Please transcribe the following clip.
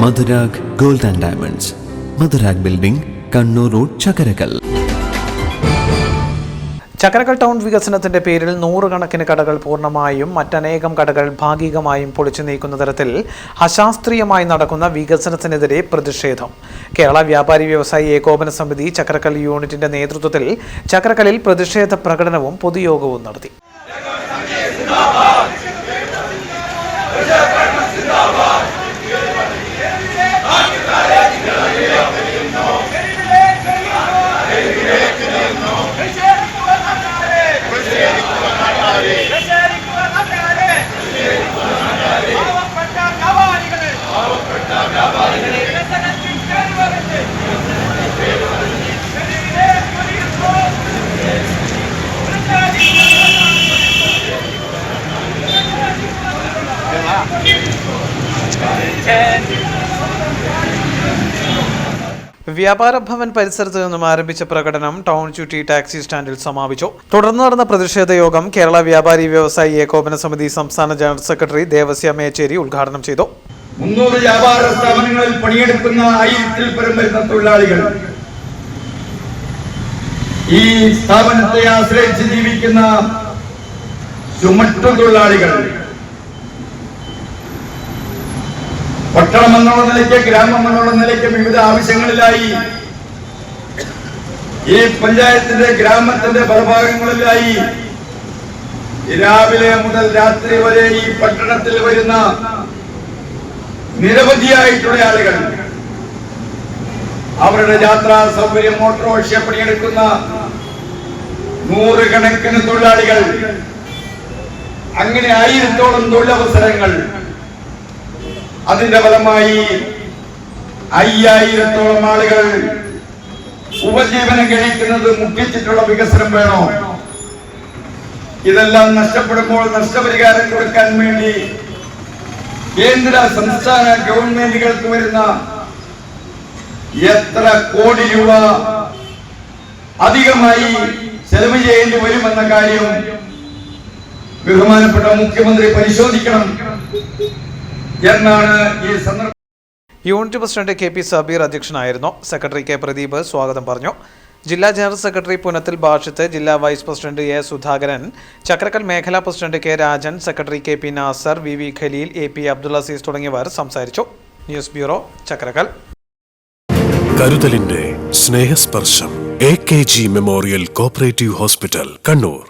Madhurag gold and diamonds, Madhurag building, Kannur road, Chakkarakkal. Chakkarakkal town വികസനത്തിന്റെ പേരിൽ നൂറുകണക്കിന് കടകൾ പൂർണ്ണമായും മറ്റനേകം കടകൾ ഭാഗികമായും പൊളിച്ചു നീക്കുന്ന തരത്തിൽ അശാസ്ത്രീയമായി നടക്കുന്ന വികസനത്തിനെതിരെ പ്രതിഷേധം. കേരള വ്യാപാരി വ്യവസായി ഏകോപന സമിതി ചക്കരക്കൽ യൂണിറ്റിന്റെ നേതൃത്വത്തിൽ ചക്കരക്കലിൽ പ്രതിഷേധ പ്രകടനവും പൊതുയോഗവും നടത്തി. വ്യാപാര ഭവൻ പരിസരത്ത് നിന്നും ആരംഭിച്ച പ്രകടനം ടൗൺ ചുറ്റി ടാക്സി സ്റ്റാൻഡിൽ സമാപിച്ചു. തുടർന്ന് നടന്ന പ്രതിഷേധ യോഗം കേരള വ്യാപാരി വ്യവസായി ഏകോപന സമിതി സംസ്ഥാന ജനറൽ സെക്രട്ടറി ദേവസ്യ മേച്ചേരി ഉദ്ഘാടനം ചെയ്തു. 300 വ്യാപാര സ്ഥാപനങ്ങളിൽ പണിയെടുക്കുന്ന 1000-ൽ പരം വരുന്ന തൊഴിലാളികൾ, ഈ സ്ഥാപനത്തെ ആശ്രയിച്ച് ജീവിക്കുന്ന ചുമട്ടു തൊഴിലാളികൾ, പട്ടണം എന്നുള്ള നിലയ്ക്ക്, ഗ്രാമം എന്നുള്ള നിലയ്ക്ക് വിവിധ ആവശ്യങ്ങളിലായി ഈ പഞ്ചായത്തിന്റെ, ഗ്രാമത്തിന്റെ പല ഭാഗങ്ങളിലായി രാവിലെ മുതൽ രാത്രി വരെ ഈ പട്ടണത്തിൽ വരുന്ന നിരവധിയായിട്ടുള്ള ആളുകൾ, അവരുടെ യാത്രാ സൗകര്യം, ഓട്ടോറിക്ഷ പണിയെടുക്കുന്ന നൂറുകണക്കിന് തൊഴിലാളികൾ, അങ്ങനെ 1000-ഓളം തൊഴിലവസരങ്ങൾ, അതിന്റെ ഫലമായി 5000-ഓളം ആളുകൾ ഉപജീവനം കഴിക്കുന്നത് മുഖ്യിച്ചിട്ടുള്ള വികസനം വേണോ? ഇതെല്ലാം നഷ്ടപ്പെടുമ്പോൾ നഷ്ടപരിഹാരം കൊടുക്കാൻ വേണ്ടി കേന്ദ്ര സംസ്ഥാന ഗവൺമെന്റുകൾക്ക് വരുന്ന എത്ര കോടി രൂപ അധികമായി ചെലവ് ചെയ്യേണ്ടി വരുമെന്ന കാര്യം ബഹുമാനപ്പെട്ട മുഖ്യമന്ത്രി പരിശോധിക്കണം എന്നാണ് ഈ സന്ദർഭം. Unit president K P Sabeer അധ്യക്ഷനായിരുന്നു. സെക്രട്ടറി കെ പ്രദീപ് സ്വാഗതം പറഞ്ഞു. ജില്ലാ ജനറൽ സെക്രട്ടറി പുനത്തിൽ ബാഷിത്ത്, ജില്ലാ vice president A Sudhakaran, Chakkarakkal മേഖലാ president K Rajan, secretary K P Nasar, V V Khaleel, A P Abdul Azeez തുടങ്ങിയവർ സംസാരിച്ചു. News bureau, Chakkarakkal. കരുതലിന്റെ സ്നേഹസ്പർശം. AKG memorial cooperative hospital, Kannur.